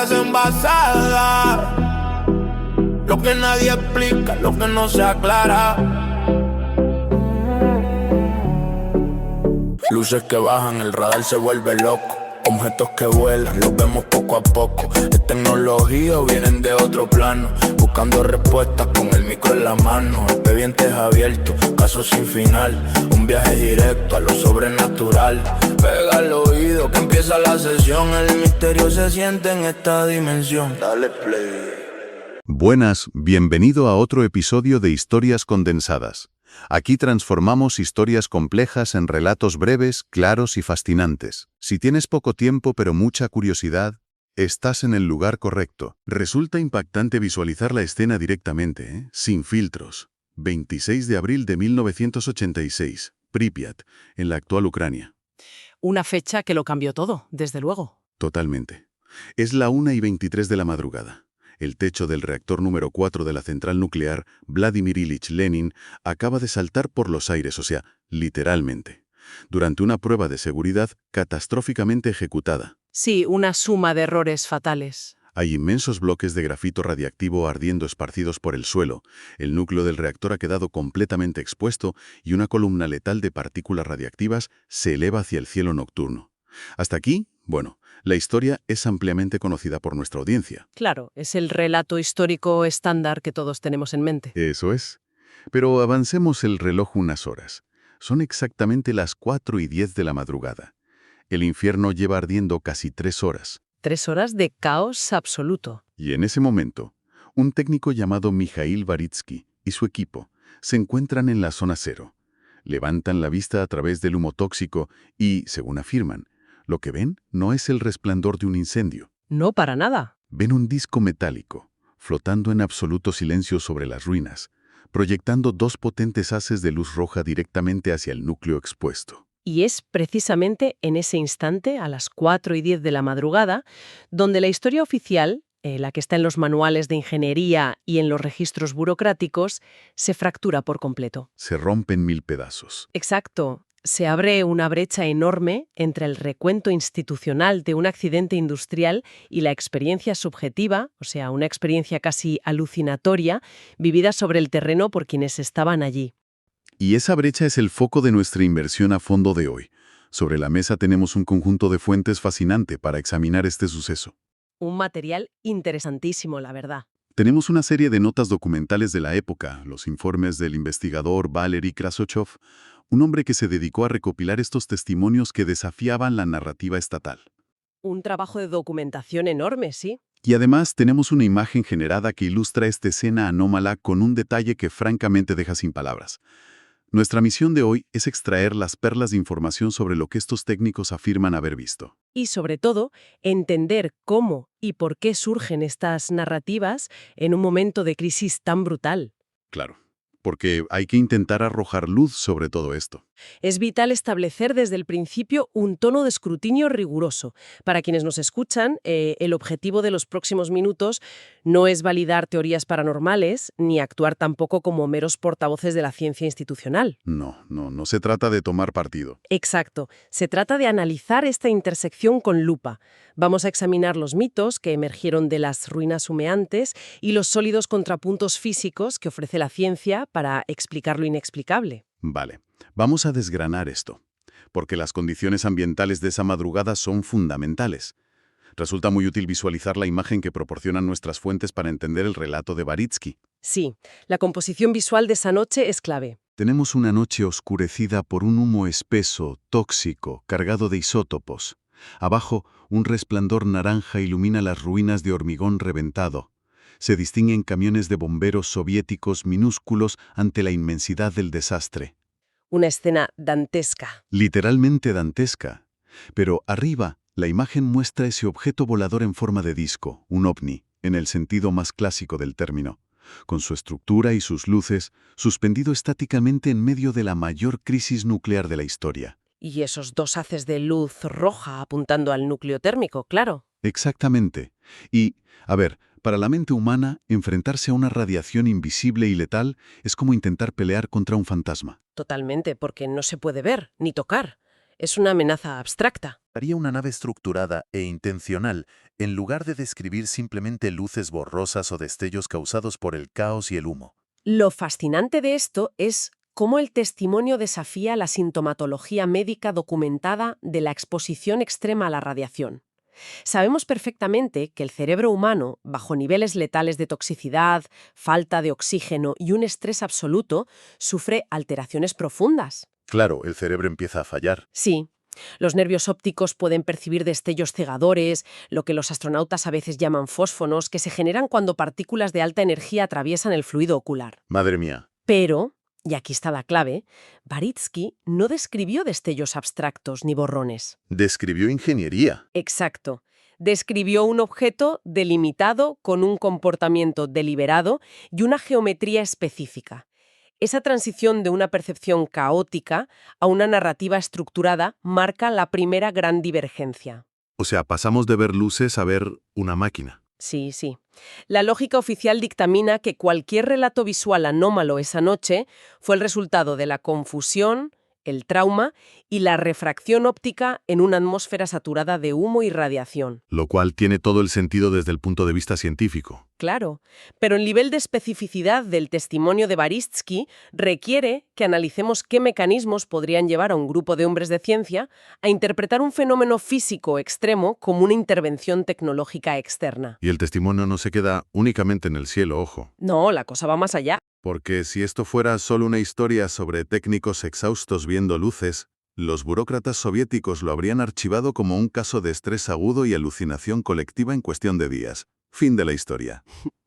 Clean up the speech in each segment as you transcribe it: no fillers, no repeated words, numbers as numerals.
historias envasadas, lo que nadie explica, lo que no se aclara. Luces que bajan, el radar se vuelve loco. Objetos que vuelan, los vemos poco a poco. Es tecnología o vienen de otro plano. Buscando respuestas con el micro en la mano. Expedientes abiertos, casos sin final. Un viaje directo a lo sobrenatural. Pega al oído que empieza la sesión. El misterio se siente en esta dimensión. Dale play. Buenas, bienvenido a otro episodio de Historias Condensadas. Aquí transformamos historias complejas en relatos breves, claros y fascinantes. Si tienes poco tiempo pero mucha curiosidad, estás en el lugar correcto. Resulta impactante visualizar la escena directamente, sin filtros. 26 de abril de 1986, Pripyat, en la actual Ucrania. Una fecha que lo cambió todo, desde luego. Totalmente. Es la 1:23 de la madrugada. El techo del reactor número 4 de la central nuclear, Vladimir Ilich Lenin, acaba de saltar por los aires, o sea, literalmente, durante una prueba de seguridad catastróficamente ejecutada. Sí, una suma de errores fatales. Hay inmensos bloques de grafito radiactivo ardiendo esparcidos por el suelo, el núcleo del reactor ha quedado completamente expuesto y una columna letal de partículas radiactivas se eleva hacia el cielo nocturno. Hasta aquí, bueno, la historia es ampliamente conocida por nuestra audiencia. Claro, es el relato histórico estándar que todos tenemos en mente. Eso es. Pero avancemos el reloj unas horas. Son exactamente las 4:10 de la madrugada. El infierno lleva ardiendo casi 3 horas. 3 horas de caos absoluto. Y en ese momento, un técnico llamado Mikhail Varitsky y su equipo se encuentran en la zona cero. Levantan la vista a través del humo tóxico y, según afirman, lo que ven no es el resplandor de un incendio. No, para nada. Ven un disco metálico, flotando en absoluto silencio sobre las ruinas, proyectando 2 potentes haces de luz roja directamente hacia el núcleo expuesto. Y es precisamente en ese instante, a las 4:10 de la madrugada, donde la historia oficial, la que está en los manuales de ingeniería y en los registros burocráticos, se fractura por completo. Se rompen 1000 pedazos. Exacto. Se abre una brecha enorme entre el recuento institucional de un accidente industrial y la experiencia subjetiva, o sea, una experiencia casi alucinatoria, vivida sobre el terreno por quienes estaban allí. Y esa brecha es el foco de nuestra inversión a fondo de hoy. Sobre la mesa tenemos un conjunto de fuentes fascinante para examinar este suceso. Un material interesantísimo, la verdad. Tenemos una serie de notas documentales de la época, los informes del investigador Valery Krasochov, un hombre que se dedicó a recopilar estos testimonios que desafiaban la narrativa estatal. Un trabajo de documentación enorme, sí. Y además tenemos una imagen generada que ilustra esta escena anómala con un detalle que francamente deja sin palabras. Nuestra misión de hoy es extraer las perlas de información sobre lo que estos técnicos afirman haber visto. Y sobre todo, entender cómo y por qué surgen estas narrativas en un momento de crisis tan brutal. Claro, porque hay que intentar arrojar luz sobre todo esto. Es vital establecer desde el principio un tono de escrutinio riguroso. Para quienes nos escuchan, el objetivo de los próximos minutos no es validar teorías paranormales, ni actuar tampoco como meros portavoces de la ciencia institucional. No se trata de tomar partido. Exacto. Se trata de analizar esta intersección con lupa. Vamos a examinar los mitos que emergieron de las ruinas humeantes y los sólidos contrapuntos físicos que ofrece la ciencia para explicar lo inexplicable. Vale, vamos a desgranar esto, porque las condiciones ambientales de esa madrugada son fundamentales. Resulta muy útil visualizar la imagen que proporcionan nuestras fuentes para entender el relato de Varitsky. Sí, la composición visual de esa noche es clave. Tenemos una noche oscurecida por un humo espeso, tóxico, cargado de isótopos. Abajo, un resplandor naranja ilumina las ruinas de hormigón reventado. Se distinguen camiones de bomberos soviéticos minúsculos ante la inmensidad del desastre. Una escena dantesca. Literalmente dantesca. Pero arriba, la imagen muestra ese objeto volador en forma de disco, un ovni, en el sentido más clásico del término, con su estructura y sus luces, suspendido estáticamente en medio de la mayor crisis nuclear de la historia. Y esos 2 haces de luz roja apuntando al núcleo térmico, claro. Exactamente. Y, a ver, para la mente humana, enfrentarse a una radiación invisible y letal es como intentar pelear contra un fantasma. Totalmente, porque no se puede ver ni tocar. Es una amenaza abstracta. Haría una nave estructurada e intencional en lugar de describir simplemente luces borrosas o destellos causados por el caos y el humo. Lo fascinante de esto es cómo el testimonio desafía la sintomatología médica documentada de la exposición extrema a la radiación. Sabemos perfectamente que el cerebro humano, bajo niveles letales de toxicidad, falta de oxígeno y un estrés absoluto, sufre alteraciones profundas. Claro, el cerebro empieza a fallar. Sí, los nervios ópticos pueden percibir destellos cegadores, lo que los astronautas a veces llaman fósfonos, que se generan cuando partículas de alta energía atraviesan el fluido ocular. Madre mía. Pero, y aquí está la clave, Baritsky no describió destellos abstractos ni borrones. Describió ingeniería. Exacto. Describió un objeto delimitado con un comportamiento deliberado y una geometría específica. Esa transición de una percepción caótica a una narrativa estructurada marca la primera gran divergencia. O sea, pasamos de ver luces a ver una máquina. Sí, sí. La lógica oficial dictamina que cualquier relato visual anómalo esa noche fue el resultado de la confusión, el trauma y la refracción óptica en una atmósfera saturada de humo y radiación. Lo cual tiene todo el sentido desde el punto de vista científico. Claro, pero el nivel de especificidad del testimonio de Baritsky requiere que analicemos qué mecanismos podrían llevar a un grupo de hombres de ciencia a interpretar un fenómeno físico extremo como una intervención tecnológica externa. Y el testimonio no se queda únicamente en el cielo, ojo. No, la cosa va más allá. Porque si esto fuera solo una historia sobre técnicos exhaustos viendo luces, los burócratas soviéticos lo habrían archivado como un caso de estrés agudo y alucinación colectiva en cuestión de días. Fin de la historia.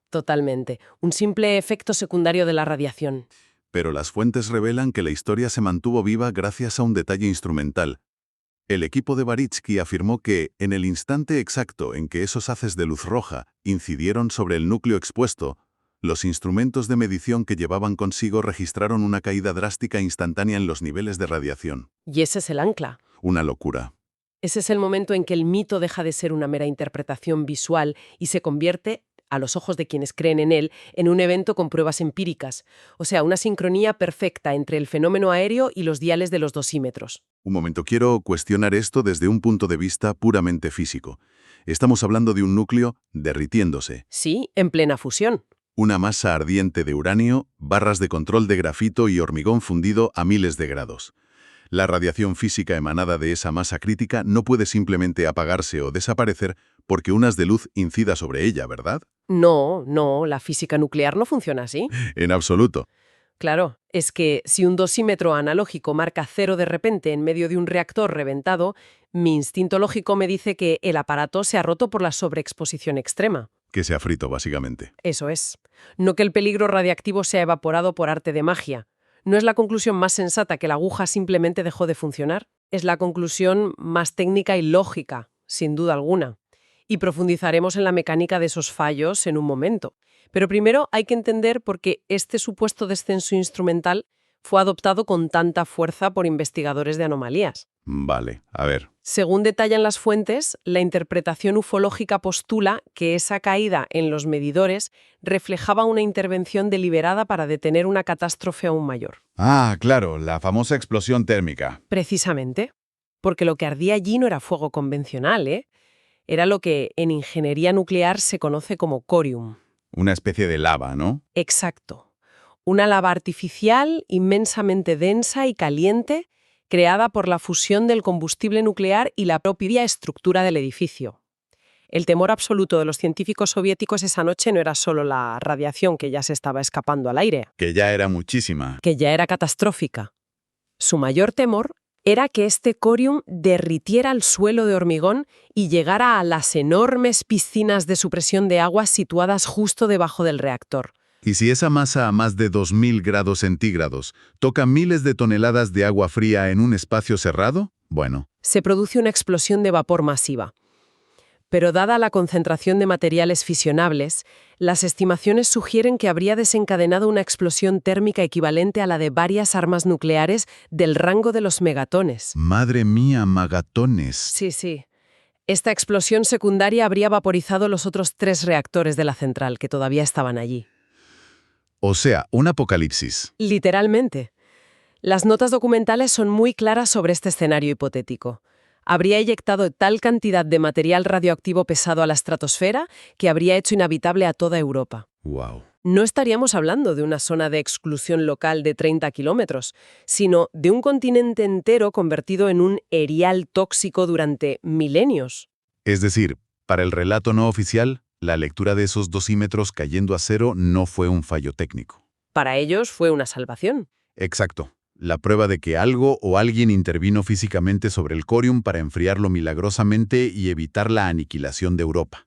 Totalmente. Un simple efecto secundario de la radiación. Pero las fuentes revelan que la historia se mantuvo viva gracias a un detalle instrumental. El equipo de Baritsky afirmó que, en el instante exacto en que esos haces de luz roja incidieron sobre el núcleo expuesto, los instrumentos de medición que llevaban consigo registraron una caída drástica e instantánea en los niveles de radiación. Y ese es el ancla. Una locura. Ese es el momento en que el mito deja de ser una mera interpretación visual y se convierte, a los ojos de quienes creen en él, en un evento con pruebas empíricas. O sea, una sincronía perfecta entre el fenómeno aéreo y los diales de los dosímetros. Un momento, quiero cuestionar esto desde un punto de vista puramente físico. Estamos hablando de un núcleo derritiéndose. Sí, en plena fusión. Una masa ardiente de uranio, barras de control de grafito y hormigón fundido a miles de grados. La radiación física emanada de esa masa crítica no puede simplemente apagarse o desaparecer porque un haz de luz incida sobre ella, ¿verdad? No, la física nuclear no funciona así. En absoluto. Claro, es que si un dosímetro analógico marca 0 de repente en medio de un reactor reventado, mi instinto lógico me dice que el aparato se ha roto por la sobreexposición extrema. Que se ha frito, básicamente. Eso es. No que el peligro radiactivo se ha evaporado por arte de magia. ¿No es la conclusión más sensata que la aguja simplemente dejó de funcionar? Es la conclusión más técnica y lógica, sin duda alguna. Y profundizaremos en la mecánica de esos fallos en un momento. Pero primero hay que entender por qué este supuesto descenso instrumental fue adoptado con tanta fuerza por investigadores de anomalías. Vale, a ver. Según detallan las fuentes, la interpretación ufológica postula que esa caída en los medidores reflejaba una intervención deliberada para detener una catástrofe aún mayor. Ah, claro, la famosa explosión térmica. Precisamente, porque lo que ardía allí no era fuego convencional, ¿eh? Era lo que en ingeniería nuclear se conoce como corium. Una especie de lava, ¿no? Exacto. Una lava artificial inmensamente densa y caliente creada por la fusión del combustible nuclear y la propia estructura del edificio. El temor absoluto de los científicos soviéticos esa noche no era solo la radiación que ya se estaba escapando al aire, Que ya era muchísima. que ya era catastrófica. Su mayor temor era que este corium derritiera el suelo de hormigón y llegara a las enormes piscinas de supresión de agua situadas justo debajo del reactor. ¿Y si esa masa a más de 2000 grados centígrados toca miles de toneladas de agua fría en un espacio cerrado? Bueno. Se produce una explosión de vapor masiva. Pero dada la concentración de materiales fisionables, las estimaciones sugieren que habría desencadenado una explosión térmica equivalente a la de varias armas nucleares del rango de los megatones. Madre mía, megatones. Sí. Esta explosión secundaria habría vaporizado los otros 3 reactores de la central que todavía estaban allí. O sea, un apocalipsis. Literalmente. Las notas documentales son muy claras sobre este escenario hipotético. Habría eyectado tal cantidad de material radioactivo pesado a la estratosfera que habría hecho inhabitable a toda Europa. Wow. No estaríamos hablando de una zona de exclusión local de 30 kilómetros, sino de un continente entero convertido en un erial tóxico durante milenios. Es decir, para el relato no oficial, la lectura de esos dosímetros cayendo a cero no fue un fallo técnico. Para ellos fue una salvación. Exacto. La prueba de que algo o alguien intervino físicamente sobre el corium para enfriarlo milagrosamente y evitar la aniquilación de Europa.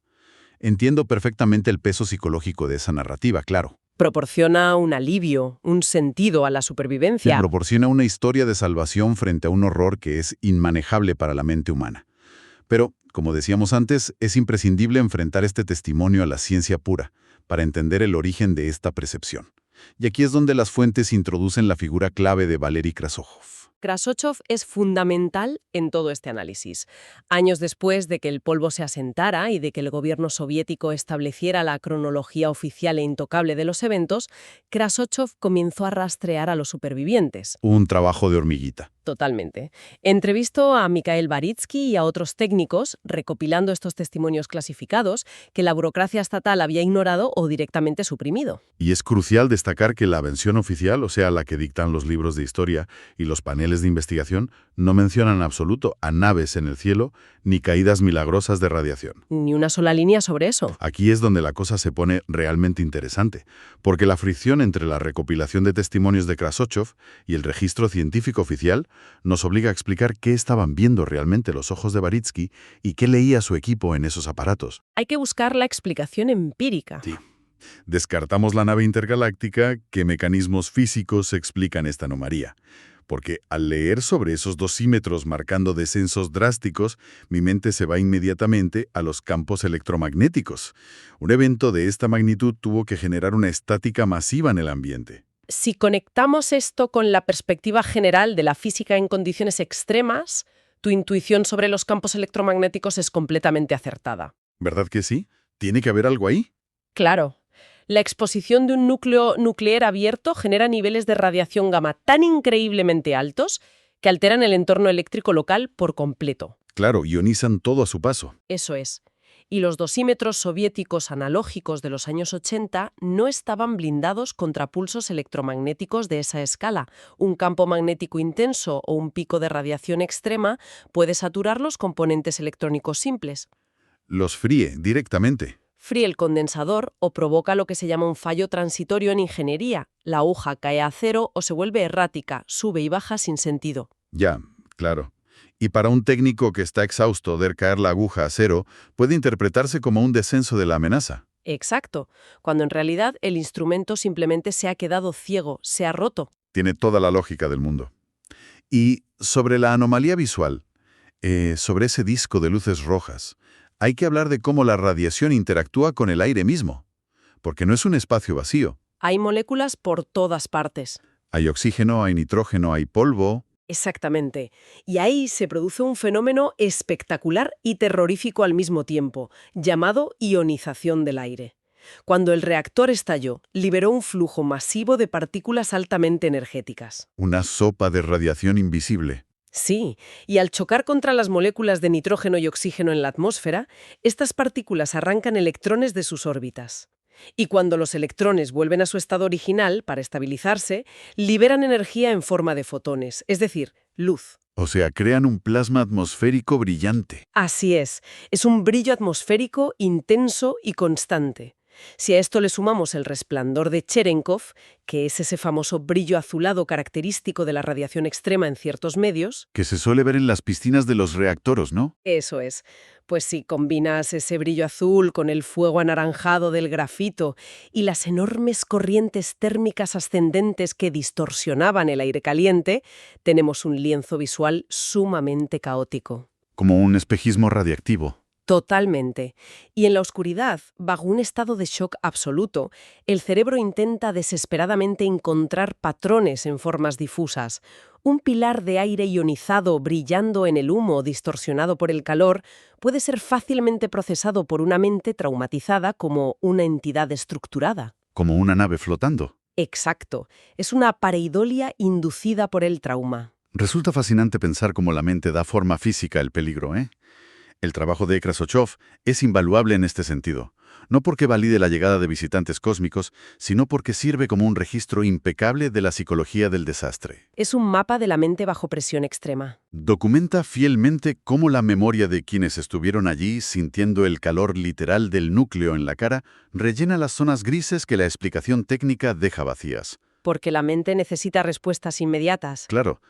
Entiendo perfectamente el peso psicológico de esa narrativa, claro. Proporciona un alivio, un sentido a la Que supervivencia. proporciona una historia de salvación frente a un horror que es inmanejable para la mente humana. Pero, como decíamos antes, es imprescindible enfrentar este testimonio a la ciencia pura para entender el origen de esta percepción. Y aquí es donde las fuentes introducen la figura clave de Valery Krasojov. Krasojov es fundamental en todo este análisis. Años después de que el polvo se asentara y de que el gobierno soviético estableciera la cronología oficial e intocable de los eventos, Krasojov comenzó a rastrear a los supervivientes. Un trabajo de hormiguita. Totalmente. Entrevistó a Mikhail Baritsky y a otros técnicos, recopilando estos testimonios clasificados que la burocracia estatal había ignorado o directamente suprimido. Y es crucial destacar que la versión oficial, o sea, la que dictan los libros de historia y los paneles de investigación, no mencionan en absoluto a naves en el cielo ni caídas milagrosas de radiación. Ni una sola línea sobre eso. Aquí es donde la cosa se pone realmente interesante, porque la fricción entre la recopilación de testimonios de Krasojov y el registro científico oficial nos obliga a explicar qué estaban viendo realmente los ojos de Baritsky y qué leía su equipo en esos aparatos. Hay que buscar la explicación empírica. Sí. Descartamos la nave intergaláctica, ¿qué mecanismos físicos explican esta anomalía? Porque al leer sobre esos dosímetros marcando descensos drásticos, mi mente se va inmediatamente a los campos electromagnéticos. Un evento de esta magnitud tuvo que generar una estática masiva en el ambiente. Si conectamos esto con la perspectiva general de la física en condiciones extremas, tu intuición sobre los campos electromagnéticos es completamente acertada. ¿Verdad que sí? ¿Tiene que haber algo ahí? Claro. La exposición de un núcleo nuclear abierto genera niveles de radiación gamma tan increíblemente altos que alteran el entorno eléctrico local por completo. Claro, ionizan todo a su paso. Eso es. Y los dosímetros soviéticos analógicos de los años 80 no estaban blindados contra pulsos electromagnéticos de esa escala. Un campo magnético intenso o un pico de radiación extrema puede saturar los componentes electrónicos simples. Los fríe directamente. Fríe el condensador o provoca lo que se llama un fallo transitorio en ingeniería. La aguja cae a cero o se vuelve errática, sube y baja sin sentido. Ya, claro. Y para un técnico que está exhausto, ver caer la aguja a cero puede interpretarse como un descenso de la amenaza. Exacto, cuando en realidad el instrumento simplemente se ha quedado ciego, se ha roto. Tiene toda la lógica del mundo. Y sobre la anomalía visual, sobre ese disco de luces rojas, hay que hablar de cómo la radiación interactúa con el aire mismo, porque no es un espacio vacío. Hay moléculas por todas partes. Hay oxígeno, hay nitrógeno, hay polvo. Exactamente. Y ahí se produce un fenómeno espectacular y terrorífico al mismo tiempo, llamado ionización del aire. Cuando el reactor estalló, liberó un flujo masivo de partículas altamente energéticas. Una sopa de radiación invisible. Sí, y al chocar contra las moléculas de nitrógeno y oxígeno en la atmósfera, estas partículas arrancan electrones de sus órbitas. Y cuando los electrones vuelven a su estado original para estabilizarse, liberan energía en forma de fotones, es decir, luz. O sea, crean un plasma atmosférico brillante. Así es un brillo atmosférico intenso y constante. Si a esto le sumamos el resplandor de Cherenkov, que es ese famoso brillo azulado característico de la radiación extrema en ciertos medios... Que se suele ver en las piscinas de los reactoros, ¿no? Eso es. Pues si combinas ese brillo azul con el fuego anaranjado del grafito y las enormes corrientes térmicas ascendentes que distorsionaban el aire caliente, tenemos un lienzo visual sumamente caótico. Como un espejismo radiactivo. Totalmente. Y en la oscuridad, bajo un estado de shock absoluto, el cerebro intenta desesperadamente encontrar patrones en formas difusas. Un pilar de aire ionizado brillando en el humo distorsionado por el calor puede ser fácilmente procesado por una mente traumatizada como una entidad estructurada. Como una nave flotando. Exacto. Es una pareidolia inducida por el trauma. Resulta fascinante pensar cómo la mente da forma física al peligro, ¿eh? El trabajo de Krasochov es invaluable en este sentido, no porque valide la llegada de visitantes cósmicos, sino porque sirve como un registro impecable de la psicología del desastre. Es un mapa de la mente bajo presión extrema. Documenta fielmente cómo la memoria de quienes estuvieron allí sintiendo el calor literal del núcleo en la cara rellena las zonas grises que la explicación técnica deja vacías. Porque la mente necesita respuestas inmediatas. Claro,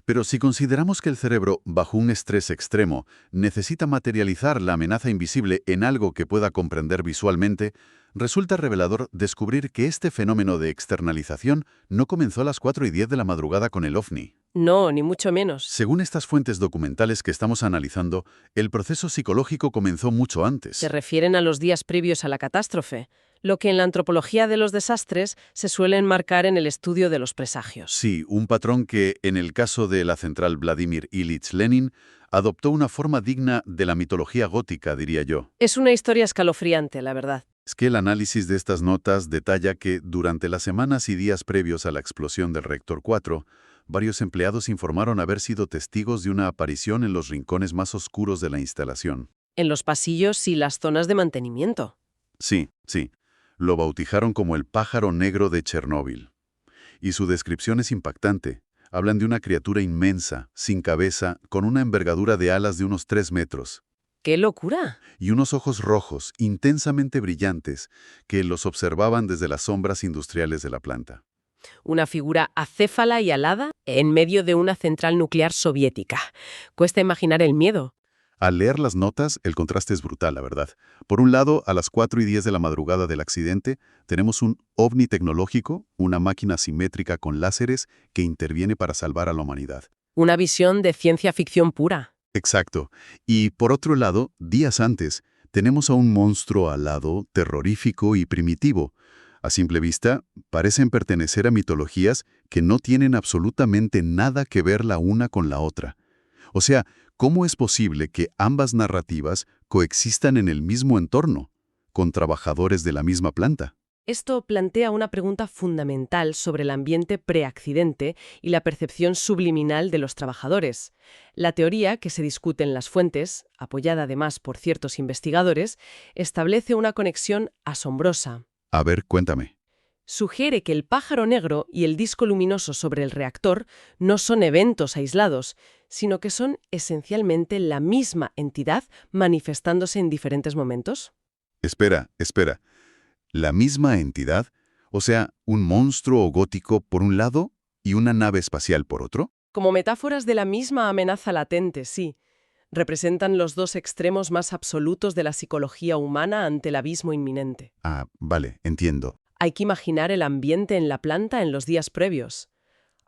pero si consideramos que el cerebro, bajo un estrés extremo, necesita materializar la amenaza invisible en algo que pueda comprender visualmente, resulta revelador descubrir que este fenómeno de externalización no comenzó a las 4:10 de la madrugada con el OVNI. No, ni mucho menos. Según estas fuentes documentales que estamos analizando, el proceso psicológico comenzó mucho antes. Se refieren a los días previos a la catástrofe, lo que en la antropología de los desastres se suele enmarcar en el estudio de los presagios. Sí, un patrón que, en el caso de la central Vladimir Ilich Lenin, adoptó una forma digna de la mitología gótica, diría yo. Es una historia escalofriante, la verdad. Es que el análisis de estas notas detalla que, durante las semanas y días previos a la explosión del reactor 4, varios empleados informaron haber sido testigos de una aparición en los rincones más oscuros de la instalación. En los pasillos y las zonas de mantenimiento. Sí. Lo bautizaron como el pájaro negro de Chernóbil. Y su descripción es impactante. Hablan de una criatura inmensa, sin cabeza, con una envergadura de alas de unos 3 metros. ¡Qué locura! Y unos ojos rojos, intensamente brillantes, que los observaban desde las sombras industriales de la planta. Una figura acéfala y alada en medio de una central nuclear soviética. Cuesta imaginar el miedo. Al leer las notas, el contraste es brutal, la verdad. Por un lado, a las 4:10 de la madrugada del accidente, tenemos un ovni tecnológico, una máquina simétrica con láseres que interviene para salvar a la humanidad. Una visión de ciencia ficción pura. Exacto. Y por otro lado, días antes, tenemos a un monstruo alado, terrorífico y primitivo. A simple vista, parecen pertenecer a mitologías que no tienen absolutamente nada que ver la una con la otra. O sea, ¿cómo es posible que ambas narrativas coexistan en el mismo entorno, con trabajadores de la misma planta? Esto plantea una pregunta fundamental sobre el ambiente preaccidente y la percepción subliminal de los trabajadores. La teoría, que se discute en las fuentes, apoyada además por ciertos investigadores, establece una conexión asombrosa. A ver, cuéntame. Sugiere que el pájaro negro y el disco luminoso sobre el reactor no son eventos aislados, sino que son esencialmente la misma entidad manifestándose en diferentes momentos. Espera. ¿La misma entidad? O sea, ¿un monstruo gótico por un lado y una nave espacial por otro? Como metáforas de la misma amenaza latente, sí. Representan los dos extremos más absolutos de la psicología humana ante el abismo inminente. Ah, vale, entiendo. Hay que imaginar el ambiente en la planta en los días previos.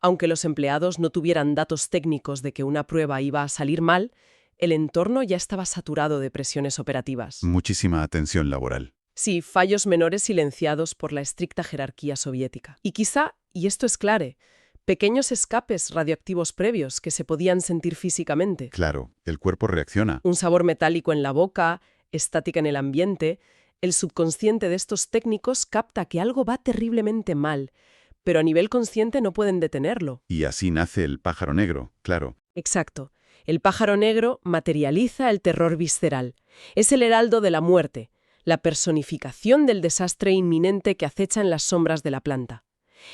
Aunque los empleados no tuvieran datos técnicos de que una prueba iba a salir mal, el entorno ya estaba saturado de presiones operativas. Muchísima atención laboral. Sí, fallos menores silenciados por la estricta jerarquía soviética. Y quizá, y esto es clave, pequeños escapes radioactivos previos que se podían sentir físicamente. Claro, el cuerpo reacciona. Un sabor metálico en la boca, estática en el ambiente. El subconsciente de estos técnicos capta que algo va terriblemente mal, pero a nivel consciente no pueden detenerlo. Y así nace el pájaro negro, claro. Exacto. El pájaro negro materializa el terror visceral. Es el heraldo de la muerte, la personificación del desastre inminente que acecha en las sombras de la planta.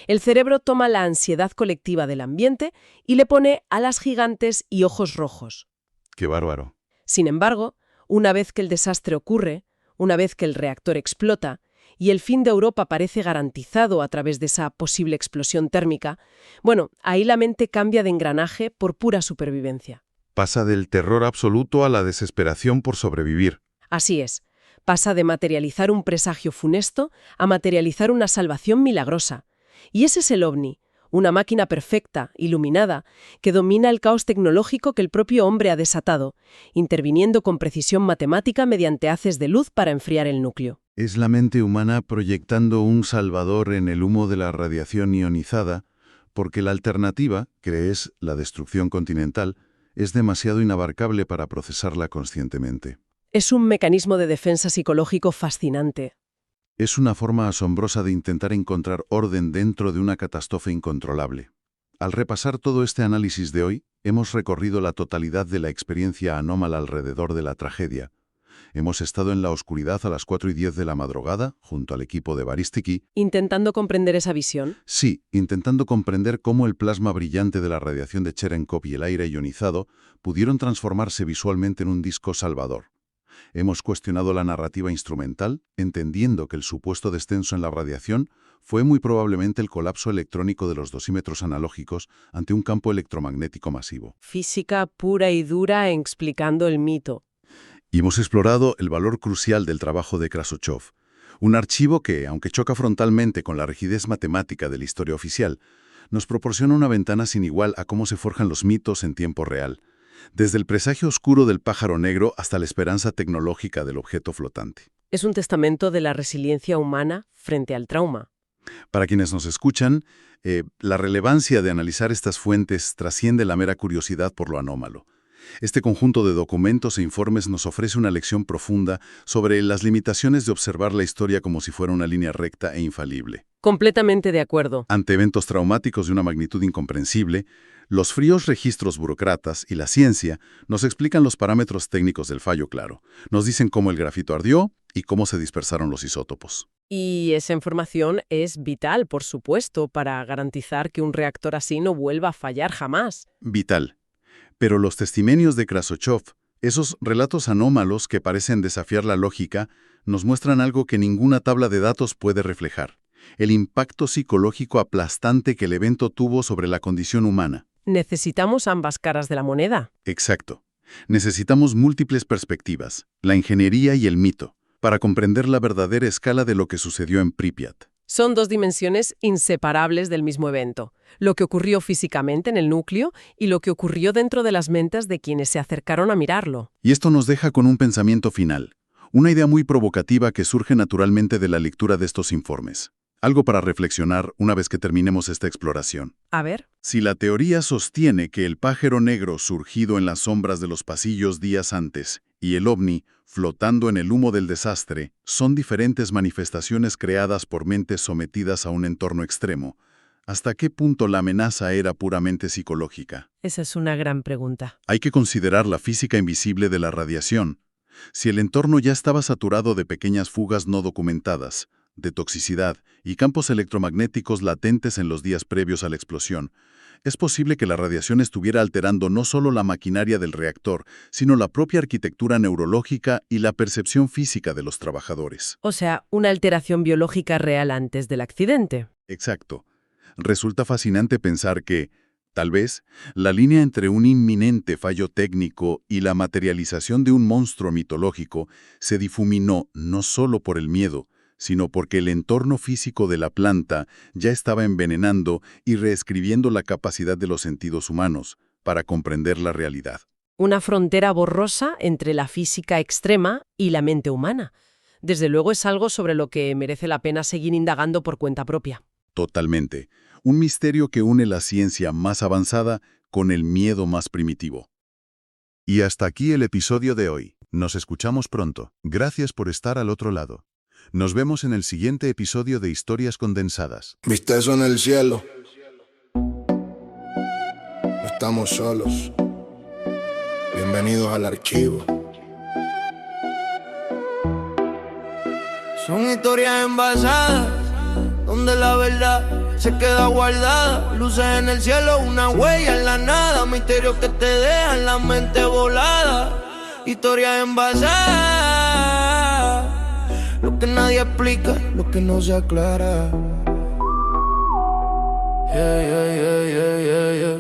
El cerebro toma la ansiedad colectiva del ambiente y le pone alas gigantes y ojos rojos. ¡Qué bárbaro! Sin embargo, una vez que el desastre ocurre, una vez que el reactor explota y el fin de Europa parece garantizado a través de esa posible explosión térmica, bueno, ahí la mente cambia de engranaje por pura supervivencia. Pasa del terror absoluto a la desesperación por sobrevivir. Así es. Pasa de materializar un presagio funesto a materializar una salvación milagrosa. Y ese es el OVNI, una máquina perfecta, iluminada, que domina el caos tecnológico que el propio hombre ha desatado, interviniendo con precisión matemática mediante haces de luz para enfriar el núcleo. Es la mente humana proyectando un salvador en el humo de la radiación ionizada, porque la alternativa, que es la destrucción continental, es demasiado inabarcable para procesarla conscientemente. Es un mecanismo de defensa psicológico fascinante. Es una forma asombrosa de intentar encontrar orden dentro de una catástrofe incontrolable. Al repasar todo este análisis de hoy, hemos recorrido la totalidad de la experiencia anómala alrededor de la tragedia. Hemos estado en la oscuridad a las 4:10 de la madrugada, junto al equipo de Baristiki. Intentando comprender esa visión. Sí, intentando comprender cómo el plasma brillante de la radiación de Cherenkov y el aire ionizado pudieron transformarse visualmente en un disco salvador. Hemos cuestionado la narrativa instrumental, entendiendo que el supuesto descenso en la radiación fue muy probablemente el colapso electrónico de los dosímetros analógicos ante un campo electromagnético masivo. Física pura y dura explicando el mito. Y hemos explorado el valor crucial del trabajo de Krasochov, un archivo que, aunque choca frontalmente con la rigidez matemática de la historia oficial, nos proporciona una ventana sin igual a cómo se forjan los mitos en tiempo real, desde el presagio oscuro del pájaro negro hasta la esperanza tecnológica del objeto flotante. Es un testamento de la resiliencia humana frente al trauma. Para quienes nos escuchan, la relevancia de analizar estas fuentes trasciende la mera curiosidad por lo anómalo. Este conjunto de documentos e informes nos ofrece una lección profunda sobre las limitaciones de observar la historia como si fuera una línea recta e infalible. Completamente de acuerdo. Ante eventos traumáticos de una magnitud incomprensible, los fríos registros burócratas y la ciencia nos explican los parámetros técnicos del fallo claro. Nos dicen cómo el grafito ardió y cómo se dispersaron los isótopos. Y esa información es vital, por supuesto, para garantizar que un reactor así no vuelva a fallar jamás. Vital. Pero los testimonios de Krasochov, esos relatos anómalos que parecen desafiar la lógica, nos muestran algo que ninguna tabla de datos puede reflejar: el impacto psicológico aplastante que el evento tuvo sobre la condición humana. Necesitamos ambas caras de la moneda. Exacto. Necesitamos múltiples perspectivas, la ingeniería y el mito, para comprender la verdadera escala de lo que sucedió en Pripyat. Son dos dimensiones inseparables del mismo evento: lo que ocurrió físicamente en el núcleo y lo que ocurrió dentro de las mentes de quienes se acercaron a mirarlo. Y esto nos deja con un pensamiento final, una idea muy provocativa que surge naturalmente de la lectura de estos informes. Algo para reflexionar una vez que terminemos esta exploración. A ver. Si la teoría sostiene que el pájaro negro surgido en las sombras de los pasillos días antes y el ovni flotando en el humo del desastre son diferentes manifestaciones creadas por mentes sometidas a un entorno extremo, ¿hasta qué punto la amenaza era puramente psicológica? Esa es una gran pregunta. Hay que considerar la física invisible de la radiación. Si el entorno ya estaba saturado de pequeñas fugas no documentadas, de toxicidad y campos electromagnéticos latentes en los días previos a la explosión, es posible que la radiación estuviera alterando no solo la maquinaria del reactor, sino la propia arquitectura neurológica y la percepción física de los trabajadores. O sea, una alteración biológica real antes del accidente. Exacto. Resulta fascinante pensar que, tal vez, la línea entre un inminente fallo técnico y la materialización de un monstruo mitológico se difuminó no solo por el miedo, sino porque el entorno físico de la planta ya estaba envenenando y reescribiendo la capacidad de los sentidos humanos para comprender la realidad. Una frontera borrosa entre la física extrema y la mente humana. Desde luego es algo sobre lo que merece la pena seguir indagando por cuenta propia. Totalmente. Un misterio que une la ciencia más avanzada con el miedo más primitivo. Y hasta aquí el episodio de hoy. Nos escuchamos pronto. Gracias por estar al otro lado. Nos vemos en el siguiente episodio de Historias Condensadas. ¿Viste eso en el cielo? No estamos solos. Bienvenidos al archivo. Son historias envasadas, donde la verdad se queda guardada. Luces en el cielo, una huella en la nada. Misterios que te dejan la mente volada. Historias envasadas, lo que nadie explica, lo que no se aclara. Yeah, yeah, yeah, yeah, yeah, yeah.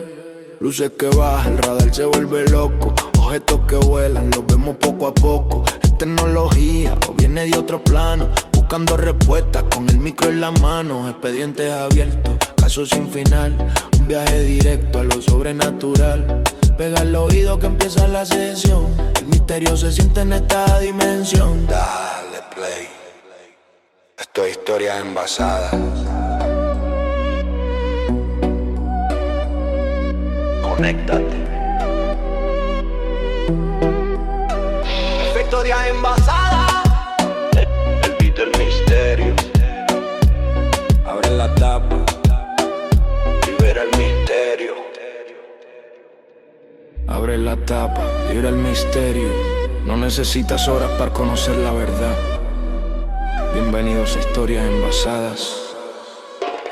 Luces que bajan, el radar se vuelve loco. Objetos que vuelan, los vemos poco a poco. Es tecnología o viene de otro plano. Buscando respuestas con el micro en la mano. Expedientes abiertos, casos sin final. Un viaje directo a lo sobrenatural. Pega el oído que empieza la sesión. El misterio se siente en esta dimensión. Dale play. Esto es historia envasada. Conéctate. Efecto de envasada. El beat del misterio. etapa, libre el misterio. No necesitas horas para conocer la verdad. Bienvenidos a Historias Envasadas.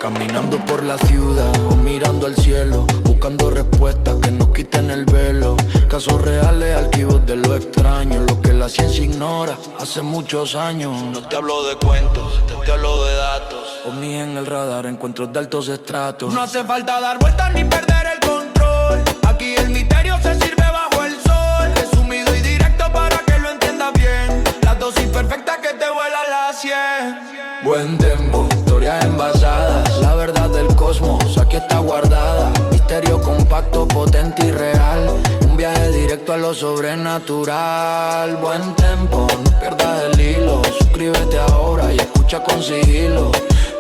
Caminando por la ciudad o mirando al cielo, buscando respuestas que nos quiten el velo. Casos reales, archivos de lo extraño, lo que la ciencia ignora hace muchos años. No te hablo de cuentos, te hablo de datos. OVNI en el radar, encuentros de altos estratos. No hace falta dar vueltas ni perder el control. Aquí el misterio se sirve bajo el sol. Resumido y directo para que lo entiendas bien. La dosis perfecta que te vuela la 100. Buen tempo, historias envasadas. La verdad del cosmos aquí está guardada. Misterio compacto, potente y real. Un viaje directo a lo sobrenatural. Buen tempo, no pierdas el hilo. Suscríbete ahora y escucha con sigilo.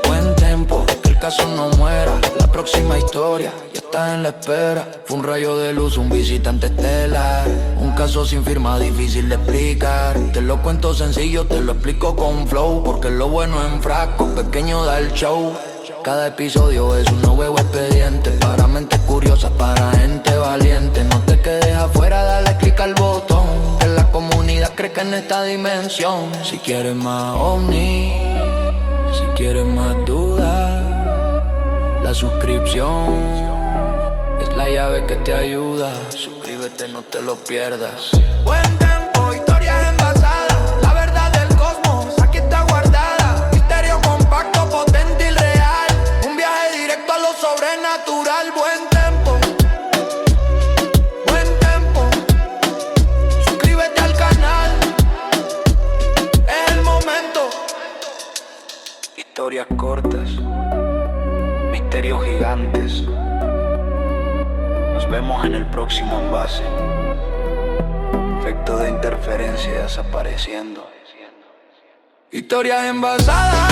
Buen tempo, que el caso no muera. La próxima historia ya está en la espera. Fue un rayo de luz, un visitante estelar. Un caso sin firma, difícil de explicar. Te lo cuento sencillo, te lo explico con flow. Porque lo bueno en frasco, pequeño da el show. Cada episodio es un nuevo expediente. Para mentes curiosas, para gente valiente. No te quedes afuera, dale click al botón. Que la comunidad crezca en esta dimensión. Si quieres más OVNI, si quieres más dudas, la suscripción es la llave que te ayuda. Suscríbete, no te lo pierdas. Buen tempo, historias envasadas. La verdad del cosmos aquí está guardada. Misterio compacto, potente y real. Un viaje directo a lo sobrenatural. Buen tempo, buen tempo. Suscríbete al canal. Es el momento. Historias cortas, misterios gigantes. Nos vemos en el próximo envase. Efecto de interferencia desapareciendo. Historias envasadas.